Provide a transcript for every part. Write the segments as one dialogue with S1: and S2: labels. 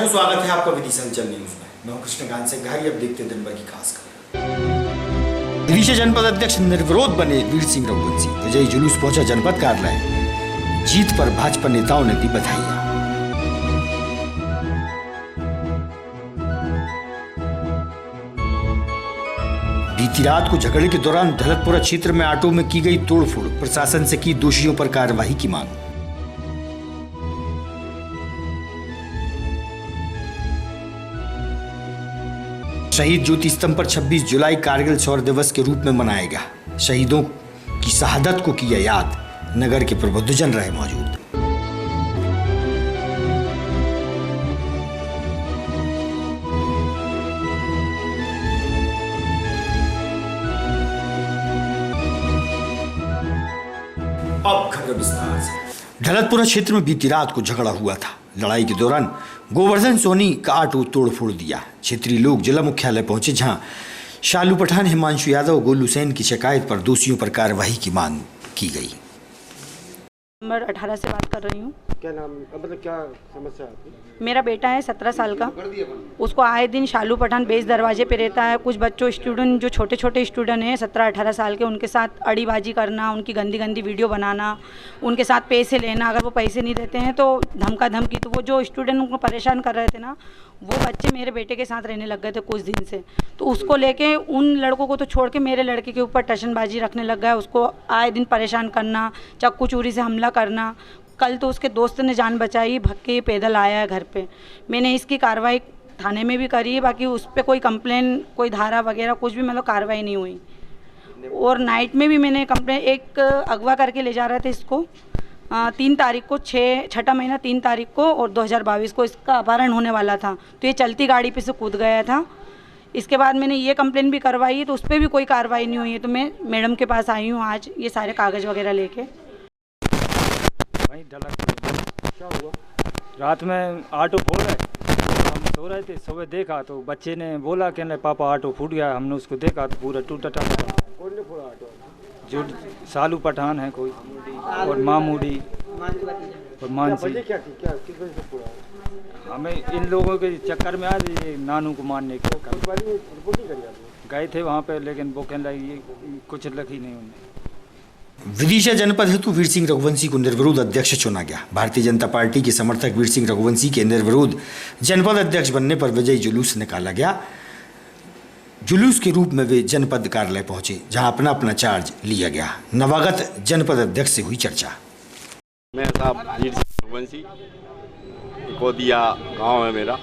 S1: स्वागत है आपका विदिशा न्यूज में। मैं हूं कृष्णकांत से घाई। अब देखते हैं दिन भर की खास खबर। विदिशा जनपद अध्यक्ष निर्विरोध बने वीर सिंह रघुवंशी। विजयी जुलूस पहुंचा जनपद कार्यालय। जीत पर भाजपा नेताओं ने दी बधाइयां। बीती रात को झगड़े के दौरान दौलतपुरा क्षेत्र में ऑटो में की गई तोड़फोड़। प्रशासन से की दोषियों पर कार्रवाई की मांग। शहीद ज्योति स्तंभ पर 26 जुलाई कारगिल शौर्य दिवस के रूप में मनाया गया। शहीदों की शहादत को किया याद। नगर के प्रबुद्धजन रहे मौजूद। अब खबर विस्तार से। दौलतपुरा क्षेत्र में बीती रात को झगड़ा हुआ था। लड़ाई के दौरान गोवर्धन सोनी का ऑटो तोड़फोड़ दिया। क्षेत्रीय लोग जिला मुख्यालय पहुंचे, जहां शालू पठान, हिमांशु यादव, गोलू सैन की शिकायत पर दोषियों पर कार्रवाई की मांग की गई।
S2: नंबर 18 से बात कर रही हूँ।
S3: क्या नाम, मतलब क्या समस्या है आपकी?
S2: मेरा बेटा है 17 साल का। उसको आए दिन शालू पठान बेस दरवाजे पे रहता है। कुछ बच्चों स्टूडेंट जो छोटे छोटे स्टूडेंट हैं 17-18 साल के, उनके साथ अड़ीबाजी करना, उनकी गंदी गंदी वीडियो बनाना, उनके साथ पैसे लेना। अगर वो पैसे नहीं देते हैं तो धमका धमकी। तो वो जो स्टूडेंट उनको परेशान कर रहे थे ना, वो बच्चे मेरे बेटे के साथ रहने लग गए थे कुछ दिन से। तो उसको लेके उन लड़कों को तो छोड़ के मेरे लड़के के ऊपर टशनबाजी रखने लग गया। उसको आए दिन परेशान करना, चाकू चूरी से हमला करना। कल तो उसके दोस्त ने जान बचाई, भग के पैदल आया है घर पे। मैंने इसकी कार्रवाई थाने में भी करी है, बाकी उस पर कोई कंप्लेन, कोई धारा वगैरह कुछ भी मतलब कार्रवाई नहीं हुई। और नाइट में भी मैंने कंप्लेन, एक अगवा करके ले जा रहे थे इसको 3 तारीख को, 6ठा महीना 3 तारीख को, और 2022 को इसका अपहरण होने वाला था। तो ये चलती गाड़ी पे से कूद गया था। इसके बाद मैंने ये कंप्लेन भी करवाई, तो उस पर भी कोई कार्रवाई नहीं हुई है। तो मैं मैडम के पास आई हूँ आज ये सारे कागज़ वगैरह लेके।
S4: वहीं क्या हुआ? रात में ऑटो फोड़ गए। हम सो रहे थे, सुबह देखा तो बच्चे ने बोला कि नहीं पापा ऑटो फूट गया। हमने उसको देखा तो पूरा टूटा था।
S3: कौन ने फोड़ा ऑटो?
S4: जो शालू पठान है कोई, और मामूडी और मानसी।
S3: क्या थी, क्या किस वजह से फोड़ा?
S4: हमें इन लोगों के चक्कर में आज ये नानू को मारने के गए थे वहाँ पे, लेकिन वो कहने लगे ये कुछ लखी नहीं उन्हें।
S1: विदिशा जनपद हेतु वीर सिंह रघुवंशी को निर्विरोध अध्यक्ष चुना गया। भारतीय जनता पार्टी के समर्थक वीर सिंह रघुवंशी के निर्विरोध जनपद अध्यक्ष बनने पर विजयी जुलूस निकाला गया। जुलूस के रूप में वे जनपद कार्यालय पहुंचे, जहां अपना अपना चार्ज लिया गया। नवागत जनपद अध्यक्ष से हुई चर्चा।
S5: मैं साहब वीर सिंह रघुवंशी, कोदिया गांव है मेरा,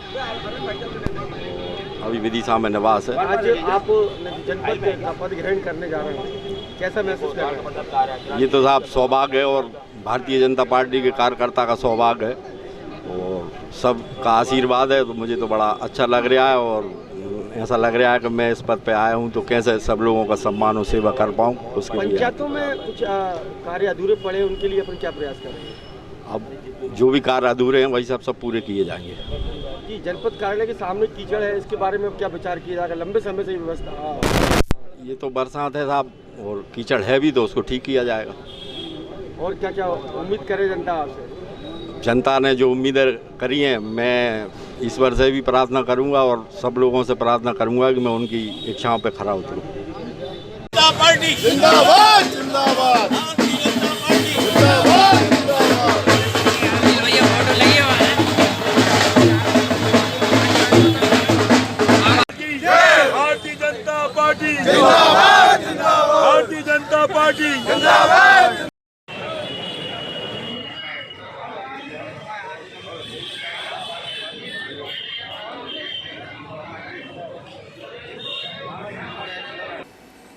S5: अभी विदिशा में निवास है।
S3: आज आप जनपद का पद ग्रहण करने जा रहे हैं, कैसा महसूस कर रहे हैं?
S5: ये तो साहब सौभाग्य है, और भारतीय जनता पार्टी के कार्यकर्ता का सौभाग्य है, और सबका आशीर्वाद है। तो मुझे तो बड़ा अच्छा लग रहा है, और ऐसा लग रहा है कि मैं इस पद पे आया हूँ तो कैसे सब लोगों का सम्मान और सेवा कर पाऊँ, उसके लिए।
S3: पंचायतों में कुछ कार्य अधूरे पड़े, उनके लिए अपन क्या प्रयास कर रहे हैं?
S5: अब जो भी कार्य अधूरे हैं वही सब पूरे किए जाएंगे।
S3: जी, जनपद कार्यालय के सामने कीचड़ है, इसके बारे में क्या विचार किया जाएगा? लंबे समय से व्यवस्था,
S5: ये तो बरसात है साहब, और कीचड़ है भी, तो उसको ठीक किया जाएगा।
S3: और क्या क्या उम्मीद करे जनता आपसे?
S5: जनता ने जो उम्मीदें करी हैं, मैं ईश्वर से भी प्रार्थना करूंगा और सब लोगों से प्रार्थना करूंगा कि मैं उनकी इच्छाओं पे खरा उतरूं।
S6: जनता पार्टी जिंदाबाद, जिंदाबाद, जिंदाबाद, भारतीय जनता पार्टी जिंदाबाद, जिंदाबाद, भारतीय जनता पार्टी जिंदाबाद।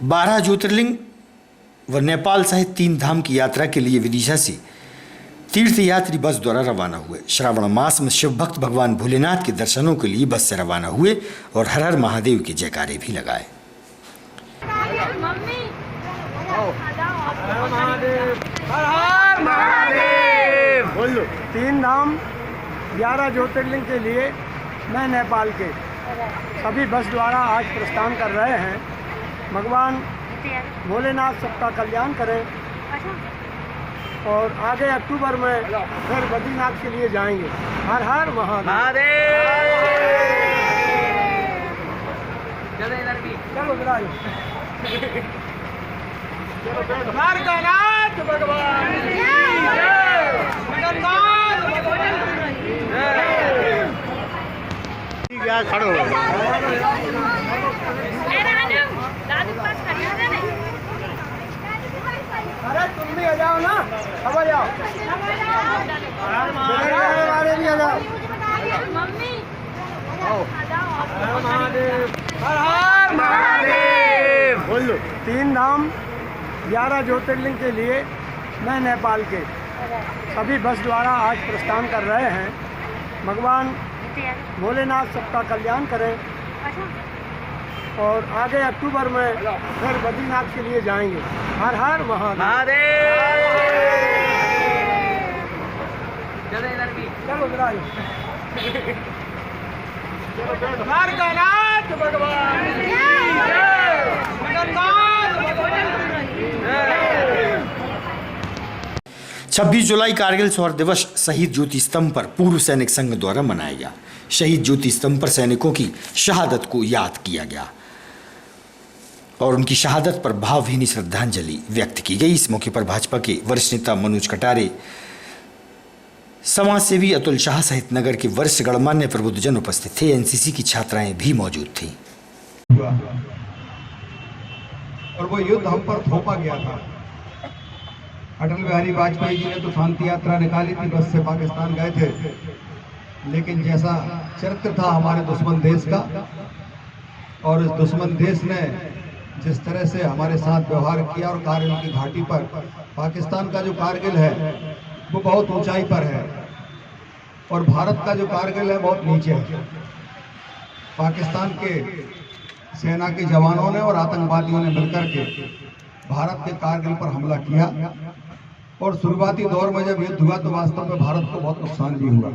S1: 12 ज्योतिर्लिंग व नेपाल सहित 3 धाम की यात्रा के लिए विदिशा से तीर्थयात्री बस द्वारा रवाना हुए। श्रावण मास में शिव भक्त भगवान भोलेनाथ के दर्शनों के लिए बस से रवाना हुए और हर हर महादेव के जयकारे भी लगाए।
S3: बोल लो। 3 धाम 11 ज्योतिर्लिंग के लिए मैं नेपाल के सभी बस द्वारा आज प्रस्थान कर रहे हैं। भगवान भोलेनाथ सबका कल्याण करे और आगे अक्टूबर में फिर बद्रीनाथ के लिए जाएंगे। हर हर महादेव। चलो विराज। द्वारकानाथ भगवान की जय। जगन्नाथ भगवान की जय। क्या खड़ो अरे तुम भी आ जाओ ना, अब आ जाओ, वाले भी आ जाओ। महादेव हर हर महादेव। बोल लो। 3 धाम 11 ज्योतिर्लिंग के लिए मैं नेपाल के सभी बस द्वारा आज प्रस्थान कर रहे हैं। भगवान भोलेनाथ सबका कल्याण करें और आगे अक्टूबर में फिर बद्रीनाथ के लिए जाएंगे। हर हर महादेव। चलो विराज। द्वारकानाथ भगवान की जय। जगन्नाथ भगवान की जय।
S1: 26 जुलाई कारगिल शौर्य दिवस शहीद ज्योति स्तंभ पर पूर्व सैनिक संघ द्वारा मनाया गया। शहीद ज्योति स्तंभ पर सैनिकों की शहादत को याद किया गया और उनकी शहादत पर भावभीनी श्रद्धांजलि व्यक्त की गई। इस मौके पर भाजपा के वरिष्ठ नेता मनोज कटारे, समाजसेवी अतुल शाह सहित नगर के वरिष्ठ गणमान्य प्रबुद्धजन उपस्थित थे। एनसीसी की छात्राएं भी मौजूद थीं।
S7: और वो युद्ध हम पर थोपा गया था। अटल बिहारी वाजपेयी जी ने तो शांति यात्रा निकाली थी, बस से पाकिस्तान गए थे, लेकिन जैसा चरित्र था हमारे दुश्मन देश का और इस दुश्मन देश ने जिस तरह से हमारे साथ व्यवहार किया और कारगिल की घाटी पर, पाकिस्तान का जो कारगिल है वो बहुत ऊंचाई पर है और भारत का जो कारगिल है बहुत नीचे है। पाकिस्तान के सेना के जवानों ने और आतंकवादियों ने मिलकर के भारत के कारगिल पर हमला किया और शुरुआती दौर में जब युद्ध हुआ तो वास्तव में भारत को बहुत नुकसान भी हुआ।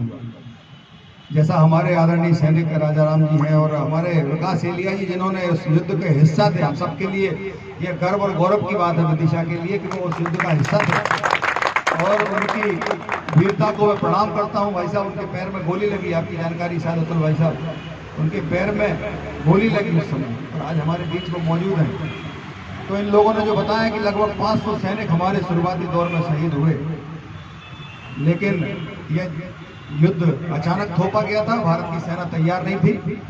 S7: जैसा हमारे आदरणीय सैनिक राजाराम जी हैं और हमारे विकास एलिया जी जिन्होंने उस युद्ध के हिस्सा थे, हम सबके लिए ये गर्व और गौरव की बात है विदिशा के लिए कि वो उस युद्ध का हिस्सा थे और उनकी वीरता को मैं प्रणाम करता हूँ। भाई साहब उनके पैर में गोली लगी, आपकी जानकारी शायद अतुल भाई साहब, उनके पैर में गोली लगी उस समय और आज हमारे बीच में मौजूद हैं। तो इन लोगों ने जो बताया कि लगभग 500 सैनिक हमारे शुरुआती दौर में शहीद हुए, लेकिन यह युद्ध अचानक थोपा गया था। भारत की सेना तैयार नहीं थी,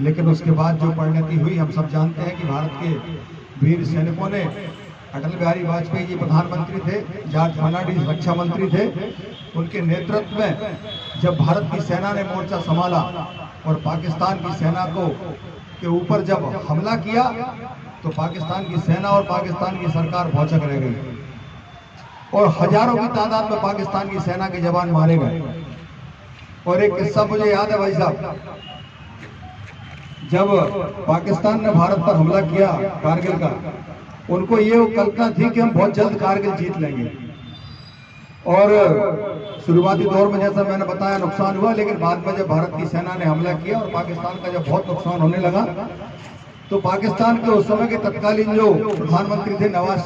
S7: लेकिन उसके बाद जो परिणति हुई हम सब जानते हैं कि भारत के वीर सैनिकों ने, अटल बिहारी वाजपेयी जी प्रधानमंत्री थे, जॉर्ज फर्नांडिस रक्षा मंत्री थे, उनके नेतृत्व में जब भारत की सेना ने मोर्चा संभाला और पाकिस्तान की सेना के ऊपर जब हमला किया तो पाकिस्तान की सेना और पाकिस्तान की सरकार भौचक रह गई और हजारों की तादाद में पाकिस्तान की सेना के जवान मारे गए। और एक किस्सा मुझे याद है भाई साहब, जब पाकिस्तान ने भारत पर हमला किया कारगिल का, उनको ये कल्पना थी कि हम बहुत जल्द कारगिल जीत लेंगे और शुरुआती दौर में जैसा मैंने बताया नुकसान हुआ, लेकिन बाद में जब भारत की सेना ने हमला किया और पाकिस्तान का जब बहुत नुकसान होने लगा तो पाकिस्तान के उस समय के तत्कालीन जो प्रधानमंत्री थे नवाज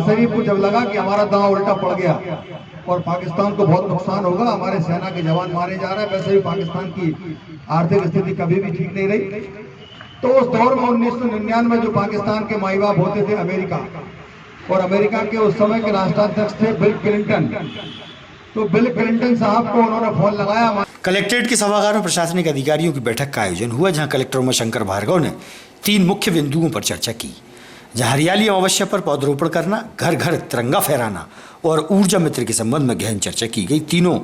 S7: शरीफ को जब लगा कि हमारा दांव उल्टा पड़ गया और पाकिस्तान को बहुत नुकसान होगा, हमारे सेना के जवान मारे जा रहे हैं, वैसे भी पाकिस्तान की आर्थिक स्थिति कभी भी ठीक नहीं रही, तो उस दौर में 1999 जो पाकिस्तान के माई बाप होते थे अमेरिका, और अमेरिका के उस समय के राष्ट्राध्यक्ष थे बिल क्लिंटन, तो बिल क्लिंटन साहब को उन्होंने फोन लगाया।
S1: कलेक्ट्रेट के सभागार में प्रशासनिक अधिकारियों की बैठक का आयोजन हुआ, जहां कलेक्टर उमाशंकर भार्गव ने 3 मुख्य बिंदुओं पर चर्चा की, जहां हरियाली अमावस्या पर पौधरोपण करना, घर घर तिरंगा फहराना और ऊर्जा मित्र के संबंध में गहन चर्चा की गई। तीनों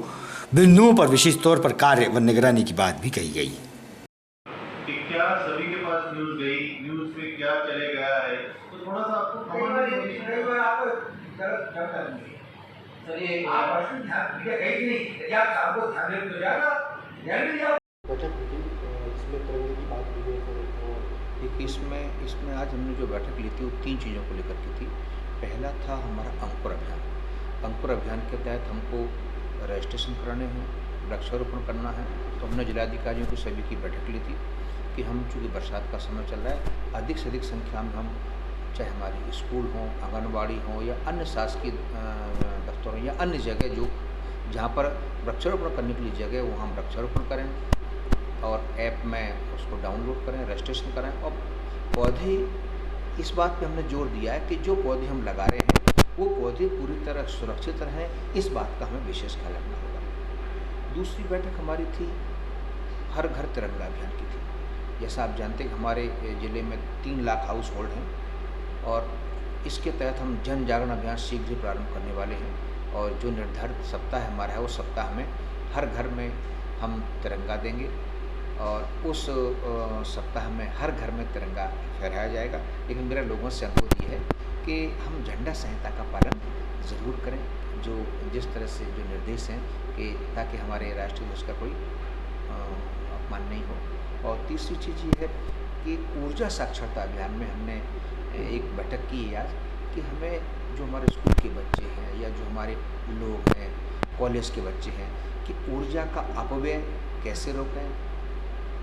S1: बिंदुओं पर विशेष तौर पर कार्य व निगरानी की बात भी कही गई।
S8: क्या सभी के पास न्यूज गई, न्यूज पे क्या चले गया है, तो थोड़ा सा आपको
S9: इसमें आज हमने जो बैठक ली थी वो 3 चीज़ों को लेकर की थी। पहला था हमारा अंकुर अभियान। अंकुर अभियान के तहत हमको रजिस्ट्रेशन कराने हैं, वृक्षारोपण करना है, तो हमने जिलाधिकारियों की सभी की बैठक ली थी कि हम चूँकि बरसात का समय चल रहा है, अधिक से अधिक संख्या में हम चाहे हमारी स्कूल हों, आंगनबाड़ी हों या अन्य शासकीय दफ्तर हों या अन्य जगह जो जहाँ पर वृक्षारोपण करने के लिए जगह है वहाँ हम वृक्षारोपण करें और ऐप में उसको डाउनलोड करें, रजिस्ट्रेशन करें। और पौधे, इस बात पे हमने जोर दिया है कि जो पौधे हम लगा रहे हैं वो पौधे पूरी तरह सुरक्षित रहें, इस बात का हमें विशेष ख्याल रखना होगा। दूसरी बैठक हमारी थी हर घर तिरंगा अभियान की थी। जैसा आप जानते हैं हमारे ज़िले में 3 लाख हाउस होल्ड हैं और इसके तहत हम जन जागरण अभियान शीघ्र ही प्रारंभ करने वाले हैं और जो निर्धारित सप्ताह हमारा है उस सप्ताह में हर घर में हम तिरंगा देंगे और उस सप्ताह में हर घर में तिरंगा फहराया जाएगा। लेकिन मेरा लोगों से अनुरोध ये है कि हम झंडा संहिता का पालन ज़रूर करें, जो जिस तरह से जो निर्देश हैं कि ताकि हमारे राष्ट्रीय ध्वज का कोई अपमान नहीं हो। और तीसरी चीज़ ये है कि ऊर्जा साक्षरता अभियान में हमने एक बैठक की है आज कि हमें जो हमारे स्कूल के बच्चे हैं या जो हमारे लोग हैं, कॉलेज के बच्चे हैं, कि ऊर्जा का अपव्यय कैसे रोकें,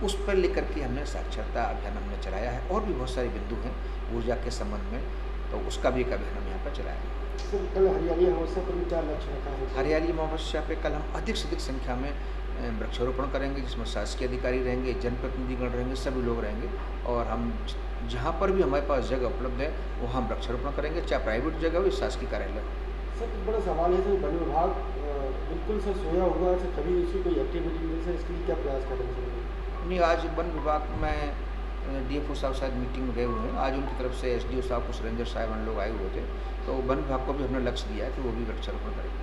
S9: उस पर लेकर के हमने साक्षरता अभियान हमने चलाया है। और भी बहुत सारे बिंदु हैं ऊर्जा के संबंध में, तो उसका भी एक अभियान हम यहाँ पर चलाया है।
S3: कल हरियाली अमावस्या पर भी 4 लक्ष्य रखा है।
S9: हरियाली अमावस्या पे कल हम अधिक से अधिक संख्या में वृक्षारोपण करेंगे, जिसमें शासकीय अधिकारी रहेंगे, जनप्रतिनिधिगण रहेंगे, सभी लोग रहेंगे और हम जहाँ पर भी हमारे पास जगह उपलब्ध है वहाँ हम वृक्षारोपण करेंगे, चाहे प्राइवेट जगह हो या शासकीय कार्यालय हो।
S3: सर एक बड़ा सवाल है सर, वन विभाग बिल्कुल सर सोया हुआ है, कभी इसी कोई एक्टिविटी नहीं सर, इसके लिए क्या प्रयास करेंगे?
S9: नहीं, आज वन विभाग में DFO साहब शायद मीटिंग में गए हुए हैं। आज उनकी तरफ से SDO साहब, कुछ रेंजर साहब लोग आए हुए थे, तो वन विभाग को भी हमने लक्ष्य दिया है कि वो भी वृक्षारोपण करेंगे।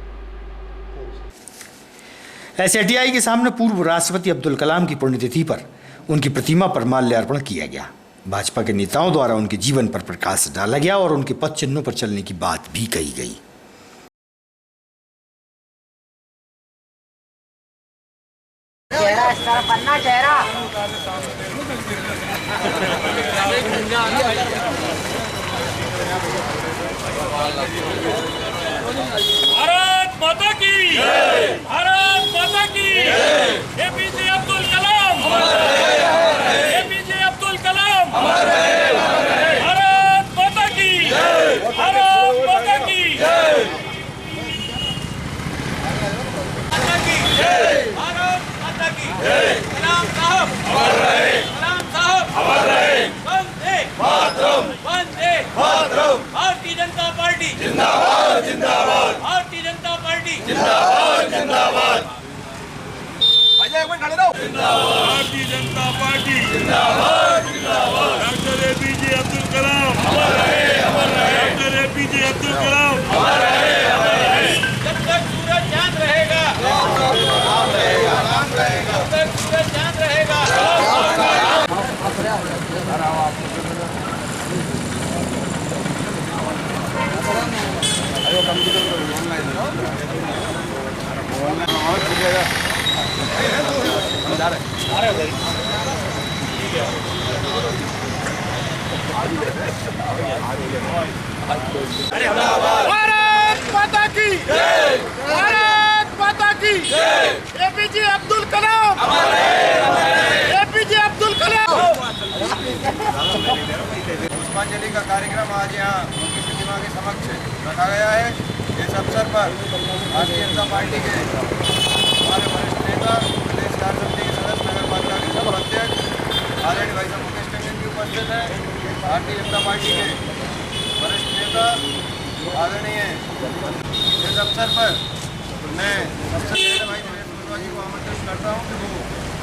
S1: SATI के सामने पूर्व राष्ट्रपति अब्दुल कलाम की पुण्यतिथि पर उनकी प्रतिमा पर माल्यार्पण किया गया। भाजपा के नेताओं द्वारा उनके जीवन पर प्रकाश डाला गया और उनके पद चिन्हों पर चलने की बात भी कही गई।
S6: भारत माता की जय, भारत माता की जय। APJ अब्दुल कलाम, APJ अब्दुल कलाम, भारत माता की जय, भारत माता की जय, भारत माता की जय। कलाम साहब अमर रहे, कलाम साहब अमर रहे। वंदे मातरम, वंदे मातरम। भारतीय जनता पार्टी जिंदाबाद, जिंदाबाद। भारतीय जनता पार्टी जिंदाबाद, जिंदाबाद। भारतीय जनता पार्टी जिंदाबाद, जिंदाबाद। डॉक्टर APJ अब्दुल कलाम अमर रहे, अमर रहे। डॉक्टर APJ अब्दुल कलाम अमर रहे, अमर रहे। जब तक सूरज चांद रहेगा, नाम रहेगा, नाम रहेगा। जब तक सूरज चांद रहेगा, भारत माता की जय, भारत माता की जय। APJ अब्दुल कलाम अमर रहे, APJ अब्दुल कलाम।
S7: पुष्पांजलि का कार्यक्रम आज यहाँ उनकी प्रतिमा के समक्ष रखा गया है। इस अवसर पर भारतीय जनता पार्टी के हमारे वरिष्ठ नेता, प्रदेश कार्यसमिति के सदस्य, नगर पालिका के सब अध्यक्ष आदरणीय भाई साहब मुकेश टंडन जी उपस्थित हैं। भारतीय जनता पार्टी के वरिष्ठ नेता आदरणीय, इस अवसर पर मैं सबसे पहले भाई नरेश गुरुआ जी को आमंत्रित करता हूँ कि वो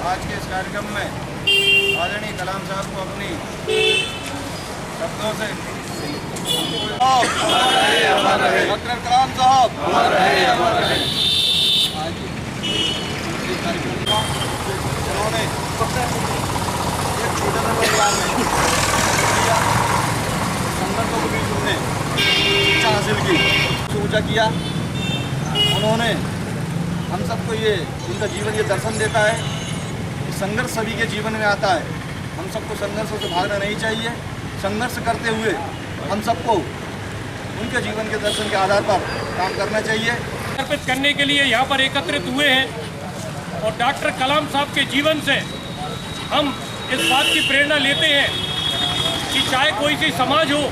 S7: आज के इस कार्यक्रम में आदरणीय कलाम साहब को अपनी शब्दों से डॉक्टर कलाम साहब अमर रहे, अमर रहे। उन्होंने एक छोटे से परिवार में संघर्षों के बीच उन्होंने शिक्षा हासिल की, ऊंचा किया। उन्होंने हम सबको ये, उनका जीवन ये दर्शन देता है कि संघर्ष सभी के जीवन में आता है। हम सबको संघर्षों से भागना नहीं चाहिए। संघर्ष करते हुए हम सबको उनके जीवन के दर्शन के आधार पर काम करना चाहिए।
S6: अर्पित करने के लिए यहाँ पर एकत्रित हुए हैं और डॉक्टर कलाम साहब के जीवन से हम इस बात की प्रेरणा लेते हैं कि चाहे कोई सी समाज हो,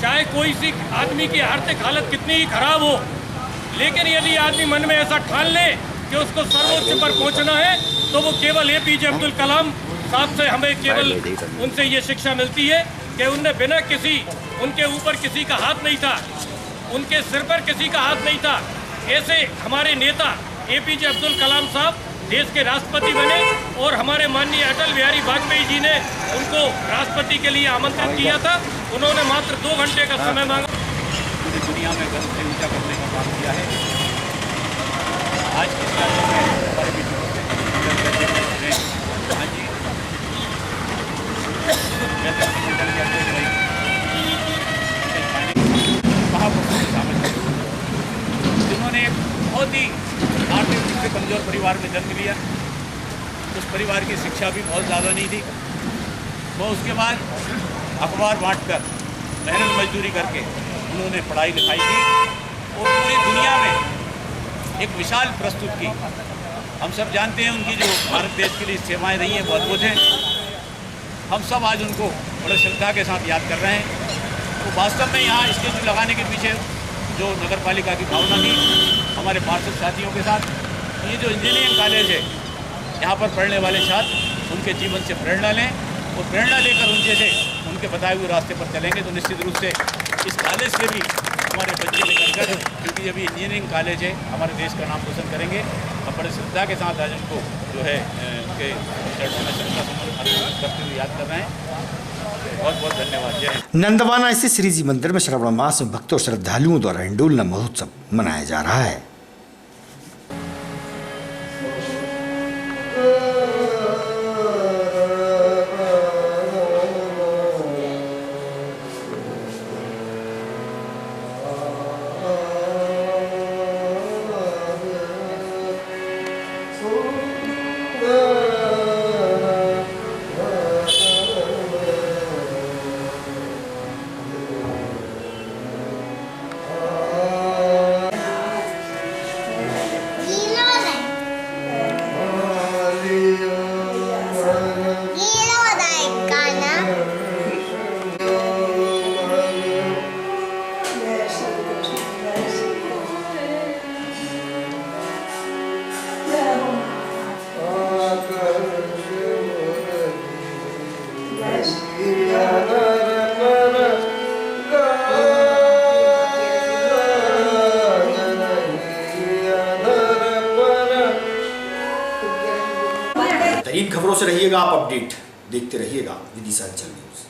S10: चाहे कोई सी आदमी की आर्थिक हालत कितनी ही खराब हो, लेकिन यदि आदमी मन में ऐसा ठान ले कि उसको सर्वोच्च पर पहुंचना है तो वो केवल APJ अब्दुल कलाम साहब से हमें केवल उनसे ये शिक्षा मिलती है कि उनने बिना किसी, उनके ऊपर किसी का हाथ नहीं था, उनके सिर पर किसी का हाथ नहीं था। ऐसे हमारे नेता APJ अब्दुल कलाम साहब देश के राष्ट्रपति बने और हमारे माननीय अटल बिहारी वाजपेयी जी ने उनको राष्ट्रपति के लिए आमंत्रित किया था। उन्होंने मात्र 2 घंटे का समय मांगा।
S11: पूरी दुनिया में गर्व से ऊंचा करने का काम किया है। आज के साथ में हमारे बीच जिन्होंने एक बहुत ही आर्थिक रूप से कमज़ोर परिवार में जन्म लिया, उस परिवार की शिक्षा भी बहुत ज़्यादा नहीं थी। वो उसके बाद अखबार बांटकर मेहनत मजदूरी करके उन्होंने पढ़ाई लिखाई की और पूरी दुनिया में एक मिसाल प्रस्तुत की। हम सब जानते हैं उनकी जो भारत देश के लिए सेवाएं रही हैं वो अद्भुत हैं। हम सब आज उनको बड़े श्रद्धा के साथ याद कर रहे हैं। तो वास्तव में यहाँ स्टैचू लगाने के पीछे जो नगर पालिका की भावना थी हमारे पार्षद साथियों के साथ, ये जो इंजीनियरिंग कॉलेज है यहाँ पर पढ़ने वाले छात्र उनके जीवन से प्रेरणा लें और प्रेरणा लेकर उनके से उनके बताए हुए रास्ते पर चलेंगे तो निश्चित रूप से इस कॉलेज से भी हमारे बच्चे निकल कर, क्योंकि अभी इंजीनियरिंग कॉलेज है, हमारे देश का नाम रोशन करेंगे। हम बड़े श्रद्धा के साथ आज उनको जो है उनके चरणों में श्रद्धा समर्पित करते हुए याद कर रहे हैं। बहुत बहुत धन्यवाद। जय हिंद।
S1: नंदवाना स्थित श्री जी मंदिर में श्रावण मास में भक्तों और श्रद्धालुओं द्वारा हिंडोलना महोत्सव मनाया जा रहा है। तरीन खबरों से रहिएगा आप अपडेट, देखते रहिएगा विदिशा अंचल न्यूज।